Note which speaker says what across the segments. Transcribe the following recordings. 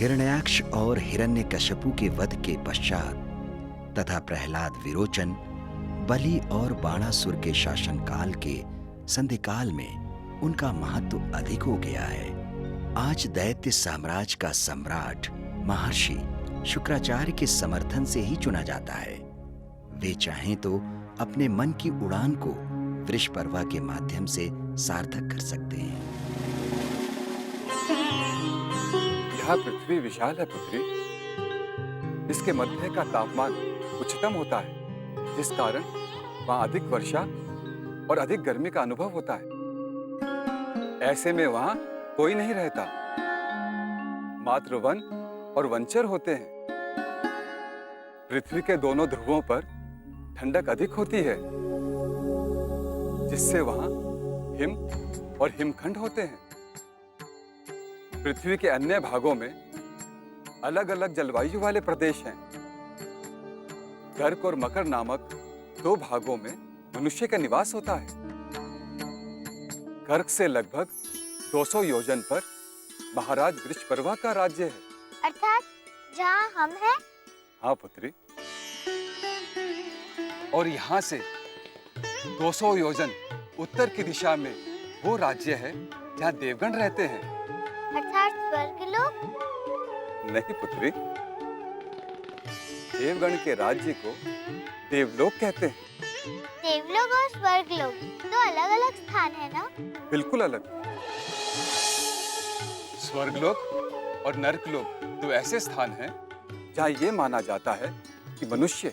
Speaker 1: हिरण्याक्ष और हिरण्यकश्यपु के वध के पश्चात तथा प्रहलाद विरोचन, बलि और बाणासुर के शासनकाल के संधिकाल में उनका महत्व अधिक हो गया है। आज दैत्य साम्राज्य का सम्राट महर्षि शुक्राचार्य के समर्थन से ही चुना जाता है। वे चाहें तो अपने मन की उड़ान को वृषपर्वा के माध्यम से सार्थक कर सकते हैं।
Speaker 2: यह पृथ्वी विशाल है पुत्री। इसके मध्य का तापमान उच्चतम होता है, जिस कारण वहां अधिक वर्षा और अधिक गर्मी का अनुभव होता है। ऐसे में वहां कोई नहीं रहता, मात्र वन और वनचर होते हैं। पृथ्वी के दोनों ध्रुवों पर ठंडक अधिक होती है, जिससे वहां हिम और हिमखंड होते हैं। पृथ्वी के अन्य भागों में अलग अलग जलवायु वाले प्रदेश हैं। गर्क और मकर नामक दो भागों में मनुष्य का निवास होता है। गर्क से लगभग 200 योजन पर महाराज वृषपर्वा का राज्य है।
Speaker 3: अर्थात जहाँ हम हैं?
Speaker 2: हाँ पुत्री। और यहाँ से 200 योजन उत्तर की दिशा में वो राज्य है जहाँ देवगण रहते हैं।
Speaker 3: अर्थात स्वर्गलोक?
Speaker 2: नहीं पुत्री, देवगण के राज्य को देवलोक कहते हैं।
Speaker 3: देवलोक और स्वर्गलोक तो अलग अलग स्थान है ना?
Speaker 2: बिल्कुल अलग। स्वर्गलोक और नरकलोक दो ऐसे स्थान हैं जहाँ ये माना जाता है कि मनुष्य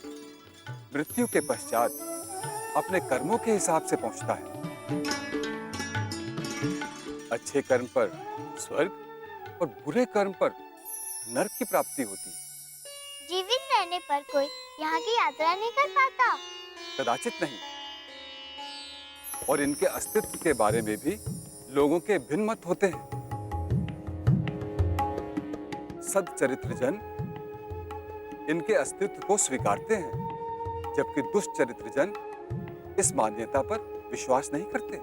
Speaker 2: मृत्यु के पश्चात अपने कर्मों के हिसाब से पहुंचता है। अच्छे कर्म पर स्वर्ग और बुरे कर्म पर नरक की प्राप्ति होती है।
Speaker 3: जीवित रहने पर कोई यहाँ की यात्रा नहीं कर पाता?
Speaker 2: कदाचित नहीं। और इनके अस्तित्व के बारे में भी लोगों के भिन्न मत होते हैं। सच्चरित्र जन इनके अस्तित्व को स्वीकारते हैं, जबकि दुष्चरित्र जन इस मान्यता पर विश्वास नहीं करते।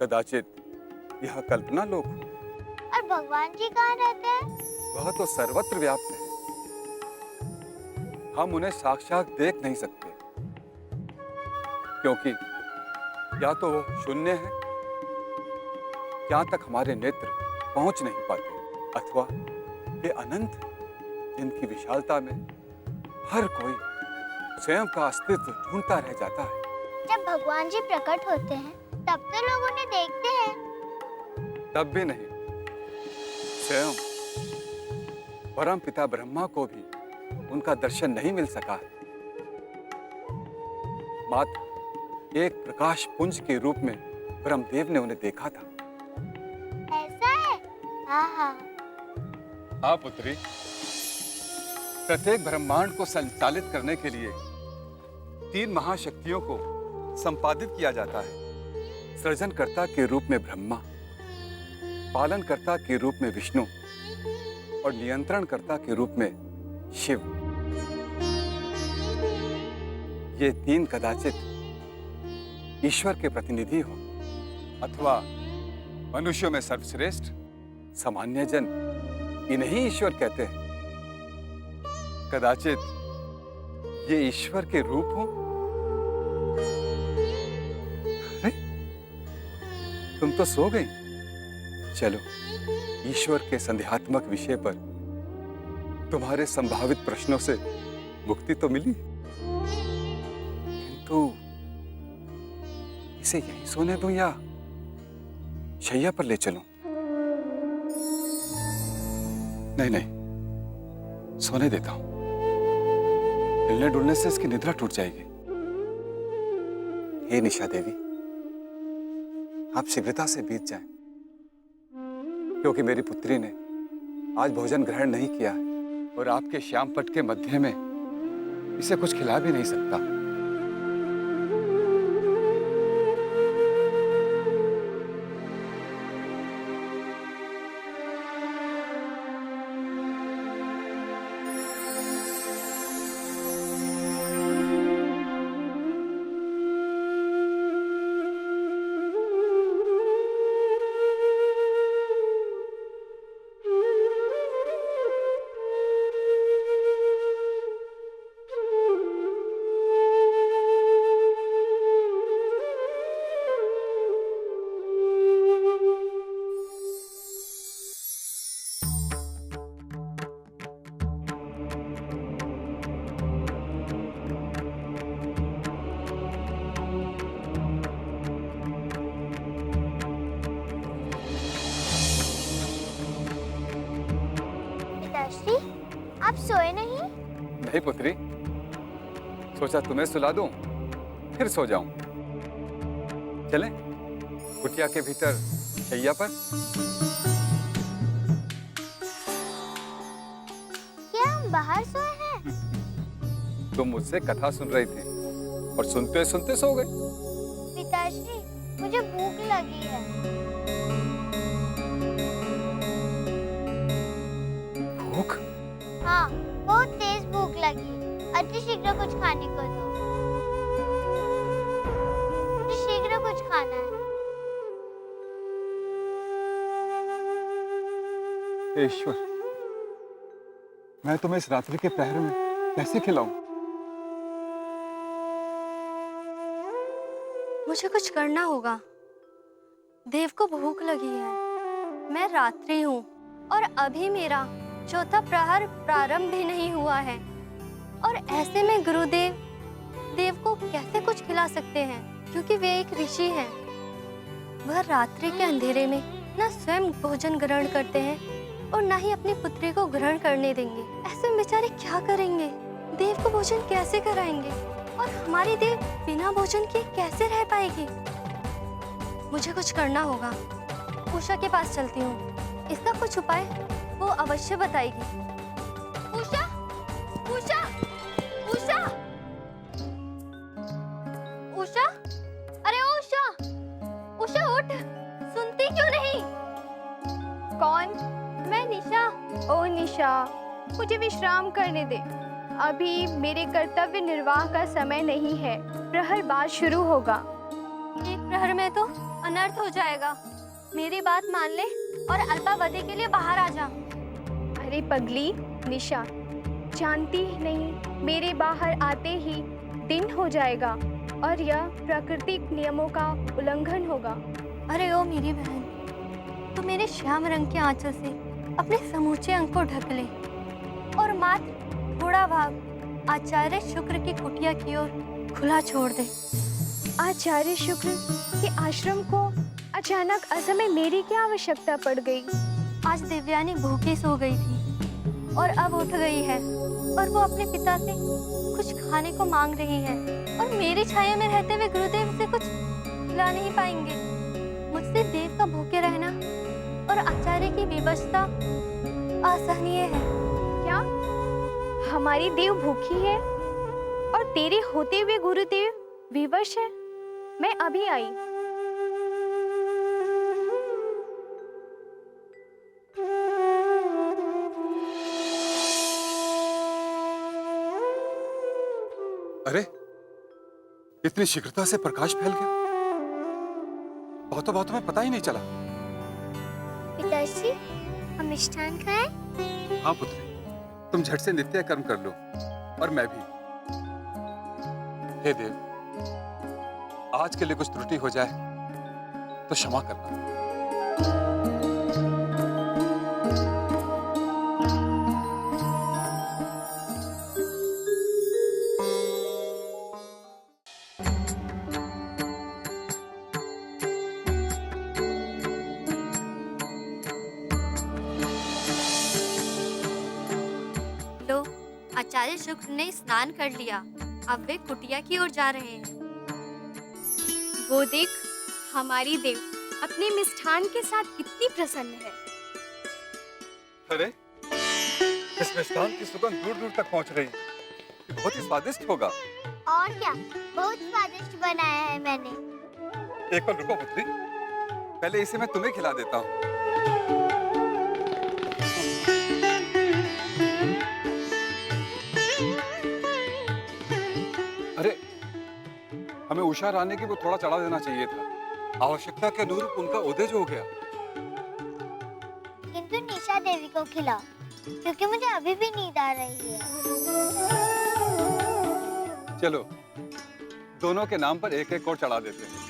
Speaker 2: कदाचित यह कल्पना लोक हो।
Speaker 3: और भगवान जी कहाँ रहते हैं?
Speaker 2: वह तो सर्वत्र व्याप्त है। हम उन्हें साक्षात देख नहीं सकते, क्योंकि या तो वो शून्य है, जहां तक हमारे नेत्र पहुंच नहीं पाते, अथवा ये अनंत, जिनकी विशालता में हर कोई स्वयं का अस्तित्व ढूंढता रह जाता है।
Speaker 3: जब भगवान जी प्रकट होते हैं तब तो लोग उन्हें देखते हैं।
Speaker 2: तब भी नहीं। स्वयं परम पिता ब्रह्मा को भी उनका दर्शन नहीं मिल सका है। मात्र एक प्रकाश पुंज के रूप में ब्रह्मदेव ने उन्हें देखा था।
Speaker 3: ऐसा है? हाँ हाँ।
Speaker 2: हाँ पुत्री, प्रत्येक ब्रह्मांड को संचालित करने के लिए 3 महाशक्तियों को संपादित किया जाता है। सृजनकर्ता के रूप में ब्रह्मा, पालनकर्ता के रूप में विष्णु और नियंत्रणकर्ता के रूप में शिव। ये 3 कदाचित ईश्वर के प्रतिनिधि हो, अथवा मनुष्यों में सर्वश्रेष्ठ सामान्य जन इन्हें ईश्वर कहते हैं। कदाचित ये ईश्वर के रूप हो। अरे, तुम तो सो गई। चलो, ईश्वर के संध्यात्मक विषय पर तुम्हारे संभावित प्रश्नों से मुक्ति तो मिली, किंतु इसे यहीं सोने दूं या शैया पर ले चलूं? नहीं नहीं, सोने देता हूं। हिलने डुलने से इसकी निद्रा टूट जाएगी। हे निशा देवी, आप शीघ्रता से बीत जाएं, क्योंकि मेरी पुत्री ने आज भोजन ग्रहण नहीं किया है और आपके श्याम पट के मध्य में इसे कुछ खिला भी नहीं सकता।
Speaker 3: आप सोए नहीं?
Speaker 2: नहीं पुत्री, सोचा तुम्हें सुला दूं, फिर सो जाऊं। चलें कुटिया के भीतर शैया पर।
Speaker 3: क्या हम बाहर सोए हैं?
Speaker 2: तुम मुझसे कथा सुन रही थी और सुनते सुनते सो गई।
Speaker 3: पिताश्री, मुझे भूख लगी है।
Speaker 2: भूख?
Speaker 3: हाँ, बहुत तेज भूख लगी है। अति शीघ्र कुछ खाने को दो। मुझे शीघ्र कुछ खाना है।
Speaker 2: ईश्वर, मैं तुम्हें इस रात्रि के प्रहर में कैसे खिलाऊं?
Speaker 4: मुझे कुछ करना होगा। देव को भूख लगी है। मैं रात्रि हूँ और अभी मेरा चौथा प्रहर प्रारंभ भी नहीं हुआ है, और ऐसे में गुरुदेव देव को कैसे कुछ खिला सकते हैं, क्योंकि वे एक ऋषि हैं। वह रात्रि के अंधेरे में न स्वयं भोजन ग्रहण करते हैं और न ही अपनी पुत्री को ग्रहण करने देंगे। ऐसे में बेचारे क्या करेंगे? देव को भोजन कैसे कराएंगे? और हमारी देव बिना भोजन किए कैसे रह पाएगी? मुझे कुछ करना होगा। उषा के पास चलती हूँ। इसका कुछ उपाय वो अवश्य बताएगी। उषा, उषा, उषा, उषा, अरे उषा, उषा उठ, सुनती क्यों नहीं?
Speaker 5: कौन?
Speaker 4: मैं निशा।
Speaker 5: ओ निशा, मुझे विश्राम करने दे। अभी मेरे कर्तव्य निर्वाह का समय नहीं है। प्रहर बाद शुरू होगा।
Speaker 4: एक प्रहर में तो अनर्थ हो जाएगा। मेरी बात मान ले और अल्पावधि के लिए बाहर आ जा।
Speaker 5: अरे पगली निशा, जानती ही नहीं, मेरे बाहर आते ही दिन हो जाएगा और यह प्राकृतिक नियमों का उल्लंघन होगा।
Speaker 4: अरे ओ मेरी बहन, तो मेरे श्याम रंग के आंचल से अपने समूचे अंग को ढक ले और मात्र थोड़ा भाग आचार्य शुक्र की कुटिया की ओर खुला छोड़ दे।
Speaker 5: आचार्य शुक्र के आश्रम को अचानक असमय मेरी क्या आवश्यकता पड़ गई?
Speaker 4: आज दिव्यानी भूखी सो गई थी और अब उठ गई है, और वो अपने पिता से कुछ खाने को मांग रही है, और मेरी छाया में रहते हुए गुरुदेव से कुछ खिला नहीं पाएंगे। मुझसे देव का भूखे रहना और आचार्य की विवशता असहनीय है।
Speaker 5: क्या हमारी देव भूखी है और तेरे होते हुए गुरुदेव विवश है? मैं अभी आई।
Speaker 2: अरे, इतनी शीघ्रता से प्रकाश फैल गया। बातों में पता ही नहीं चला।
Speaker 3: पिताश्री, हम मिष्ठान खाएं?
Speaker 2: हाँ पुत्री, तुम झट से नित्य कर्म कर लो, और मैं भी। हे देव, आज के लिए कुछ त्रुटि हो जाए तो क्षमा करना।
Speaker 4: लो, आचार्य शुक्र ने स्नान कर लिया। अब वे कुटिया की ओर जा रहे हैं।
Speaker 5: वो देख, हमारी देव अपने मिष्ठान के साथ कितनी प्रसन्न है।
Speaker 2: अरे, इस मिष्ठान की सुगंध दूर दूर तक पहुंच रही है। ये बहुत ही स्वादिष्ट होगा।
Speaker 3: और क्या, बहुत स्वादिष्ट बनाया है मैंने।
Speaker 2: एक पल रुको पुत्री, पहले इसे मैं तुम्हें खिला देता हूँ। अरे, हमें उषा रानी की वो थोड़ा चढ़ा देना चाहिए था। आवश्यकता के अनुरूप उनका उदेज हो गया।
Speaker 3: किंतु निशा देवी को खिलाओ, क्योंकि मुझे अभी भी नींद आ रही है।
Speaker 2: चलो, दोनों के नाम पर एक एक और चढ़ा देते हैं।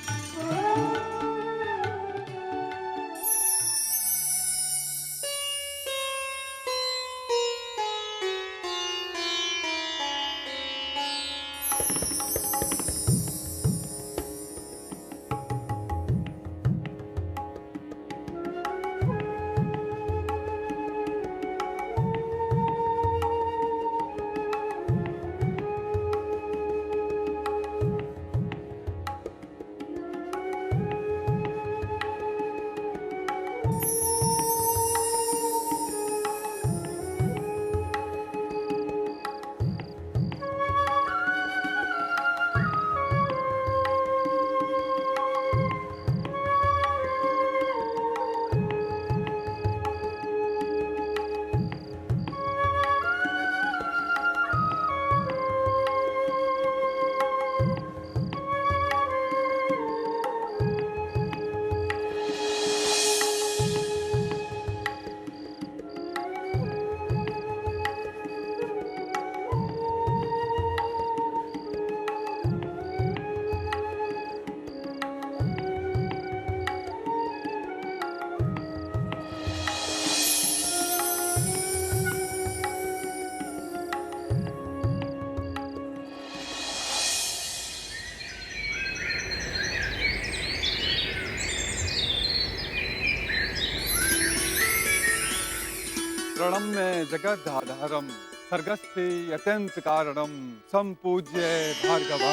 Speaker 2: प्रणम्य जगदाधारम सर्गस्ते अत्यंत कारणम संपूज्य भार्गवा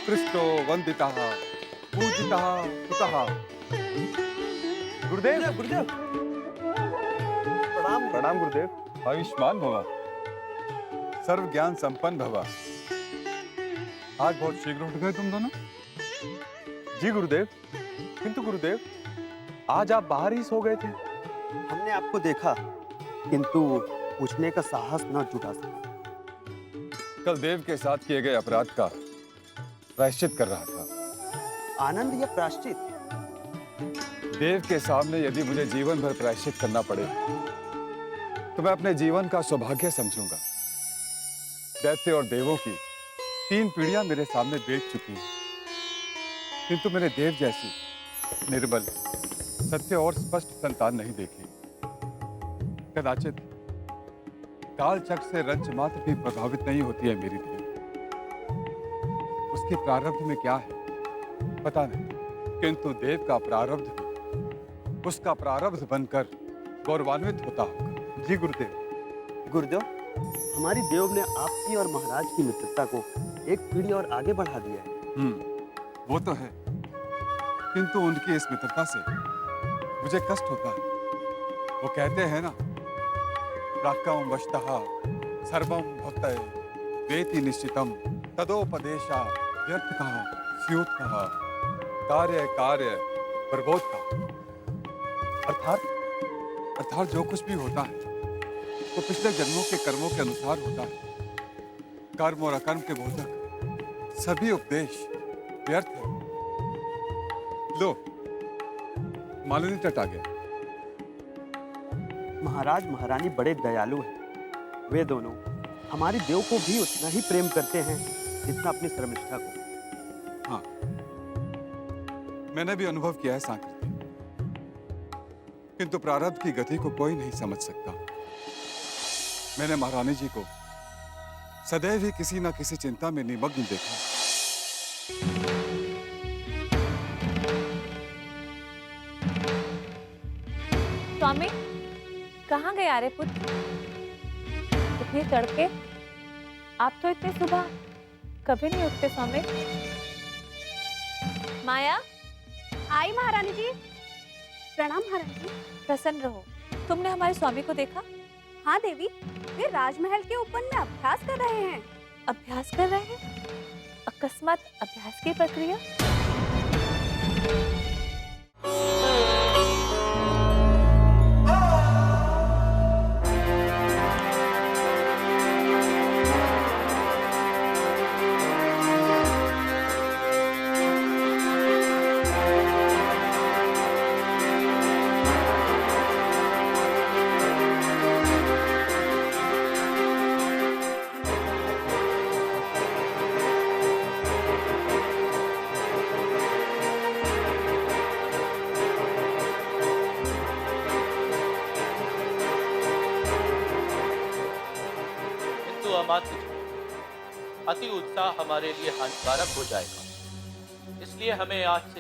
Speaker 2: कृष्णो वंदितः पूजितः सुतः। गुरुदेव गुरुदेव
Speaker 6: प्रणाम प्रणाम गुरुदेव।
Speaker 2: आयुष्मान भवा, सर्व ज्ञान संपन्न भवा। आज बहुत शीघ्र उठ गए तुम दोनों।
Speaker 6: जी गुरुदेव, किंतु गुरुदेव आज आप बाहर ही सो गए थे।
Speaker 7: हमने आपको देखा किंतु पूछने का साहस न जुटा सका।
Speaker 2: कल देव के साथ किए गए अपराध का प्रायश्चित कर रहा था।
Speaker 7: आनंद या प्रायश्चित?
Speaker 2: देव के सामने यदि मुझे जीवन भर प्रायश्चित करना पड़े तो मैं अपने जीवन का सौभाग्य समझूंगा। दैत्य और देवों की 3 पीढ़ियां मेरे सामने बीत चुकी हैं, किंतु मैंने देव जैसी निर्बल, सत्य और स्पष्ट संतान नहीं देखी। कदाचित काल चक्र से रंच मात्र भी प्रभावित नहीं होती है मेरी देव। उसके प्रारब्ध में क्या है पता नहीं, किंतु देव का प्रारब्ध भी उसका प्रारब्ध बनकर गौरवान्वित होता होगा।
Speaker 7: जी गुरुदेव। गुरुदेव, हमारी देव ने आपकी और महाराज की मित्रता को एक पीढ़ी और आगे बढ़ा दिया है।
Speaker 2: वो तो है, किंतु उनकी इस मित्रता से मुझे कष्ट होता है। वो कहते हैं ना, राकं वशतः सर्वं भक्तये वेति निश्चितम तदोपदेशा व्यर्थः स्युतः कार्य कार्य प्रबोध का। अर्थात जो कुछ भी होता है वो पिछले जन्मों के कर्मों के अनुसार होता है। कर्म और अकर्म के बोधक सभी उपदेश व्यर्थ है। लो, मालिनी तट आ गया।
Speaker 7: महाराज महारानी बड़े दयालु हैं। वे दोनों हमारी देव को भी उतना ही प्रेम करते हैं जितना अपनी श्रमिष्ठा को।
Speaker 2: हाँ, मैंने भी अनुभव किया है सांकृति, किंतु प्रारब्ध की गति को कोई नहीं समझ सकता। मैंने महारानी जी को सदैव ही किसी न किसी चिंता में निमग्न देखा।
Speaker 8: स्वामी, कहाँ गए आर्य पुत्र? इतने तड़के? आप तो इतने सुबह कभी नहीं उठते स्वामी। माया,
Speaker 5: आई महारानी जी। प्रणाम महारानी जी।
Speaker 8: प्रसन्न रहो। तुमने हमारे स्वामी को देखा?
Speaker 5: हाँ देवी, वे राजमहल के ऊपर में अभ्यास कर रहे हैं।
Speaker 8: अभ्यास कर रहे हैं? अकस्मात अभ्यास की प्रक्रिया?
Speaker 9: अति उत्साह हमारे लिए हानिकारक हो जाएगा, इसलिए हमें आज से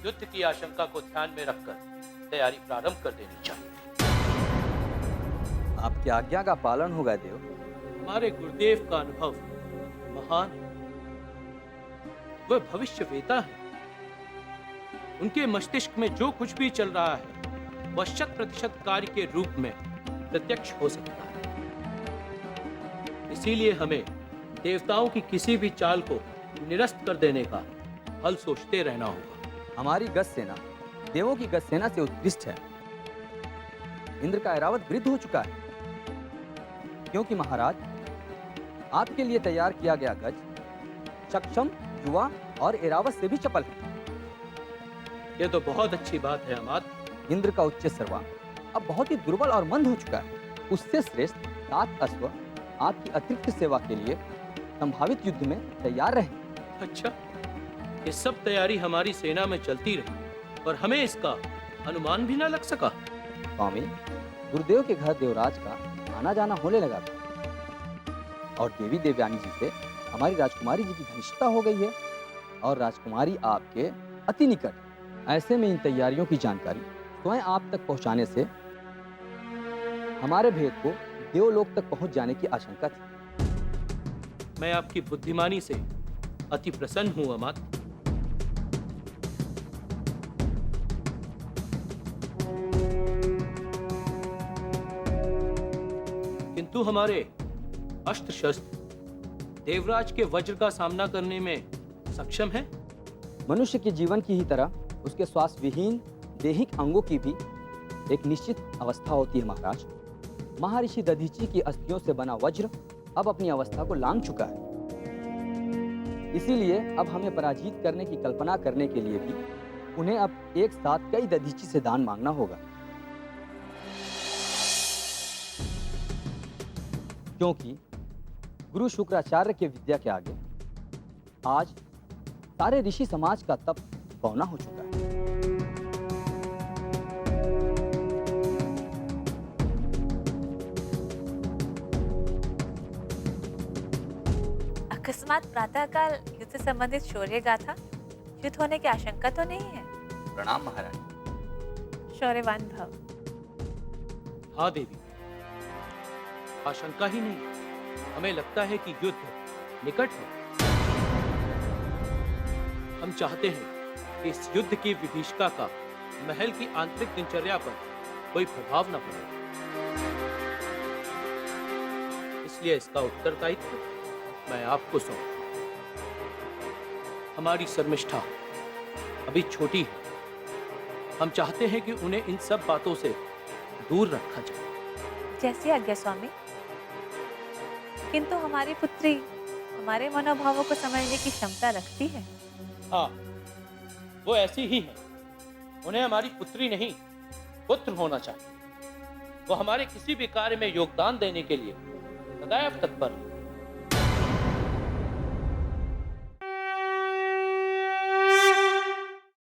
Speaker 9: युद्ध की आशंका को ध्यान में रखकर तैयारी प्रारंभ कर देनी चाहिए।
Speaker 10: आपकी आज्ञा का पालन होगा देव।
Speaker 9: हमारे गुरुदेव का अनुभव महान है, वह भविष्यवेता है। उनके मस्तिष्क में जो कुछ भी चल रहा है वह 100% कार्य के रूप में प्रत्यक्ष हो सकता है। इसीलिए हमें देवताओं की किसी भी चाल को निरस्त कर देने का हल सोचते रहना होगा।
Speaker 10: हमारी गज सेना देवों की गज सेना से उत्कृष्ट है। इंद्र का ऐरावत वृद्ध हो चुका है, क्योंकि महाराज आपके लिए तैयार किया गया गज सक्षम, युवा और ऐरावत से भी चपल है।
Speaker 9: यह तो बहुत अच्छी बात है अमात्य।
Speaker 10: इंद्र का उच्च सर्वा अब बहुत ही दुर्बल और मंद हो चुका है। उससे श्रेष्ठ 7 अश्व आपकी अतिरिक्त सेवा के लिए संभावित युद्ध में तैयार रहे।
Speaker 9: अच्छा, ये सब तैयारी हमारी सेना में चलती रही और हमें इसका अनुमान भी ना लग सका।
Speaker 10: स्वामी, गुरुदेव के घर देवराज का आना जाना होने लगा था और देवी देवयानी जी से हमारी राजकुमारी जी की घनिष्ठता हो गई है और राजकुमारी आपके अति निकट। ऐसे में इन तैयारियों की जानकारी स्वयं आप तक पहुंचाने से हमारे भेद को देवलोक तक पहुंच जाने की आशंका थी।
Speaker 9: मैं आपकी बुद्धिमानी से अति प्रसन्न हूं अमात्य। किंतु हमारे अस्त्र शस्त्र देवराज के वज्र का सामना करने में सक्षम है?
Speaker 10: मनुष्य के जीवन की ही तरह उसके श्वास विहीन दैहिक अंगों की भी एक निश्चित अवस्था होती है महाराज। महर्षि दधीची की अस्थियों से बना वज्र अब अपनी अवस्था को लांघ चुका है। इसीलिए अब हमें पराजित करने की कल्पना करने के लिए भी उन्हें अब एक साथ कई दधीची से दान मांगना होगा, क्योंकि गुरु शुक्राचार्य के विद्या के आगे आज सारे ऋषि समाज का तप पौना हो चुका है।
Speaker 8: अकस्मात प्रातःकाल युद्ध से संबंधित शौर्य गाथा युद्ध होने की आशंका तो नहीं है?
Speaker 10: प्रणाम महाराज।
Speaker 8: शौर्यवान भव।
Speaker 9: हाँ देवी, आशंका ही नहीं, हमें लगता है कि युद्ध निकट है। हम चाहते हैं कि इस युद्ध की विभीषिका का महल की आंतरिक दिनचर्या पर कोई प्रभाव न पड़े, इसलिए इसका उत्तरदायित्व मैं आपको सौंपता हूं। हमारी शर्मिष्ठा अभी छोटी है, हम चाहते हैं कि उन्हें इन सब बातों से दूर रखा जाए।
Speaker 8: जैसी आज्ञा स्वामी। किंतु हमारी पुत्री हमारे मनोभावों को समझने की क्षमता रखती है।
Speaker 9: हाँ, वो ऐसी ही है। उन्हें हमारी पुत्री नहीं, पुत्र होना चाहिए। वो हमारे किसी भी कार्य में योगदान देने के लिए सदैव तत्पर है।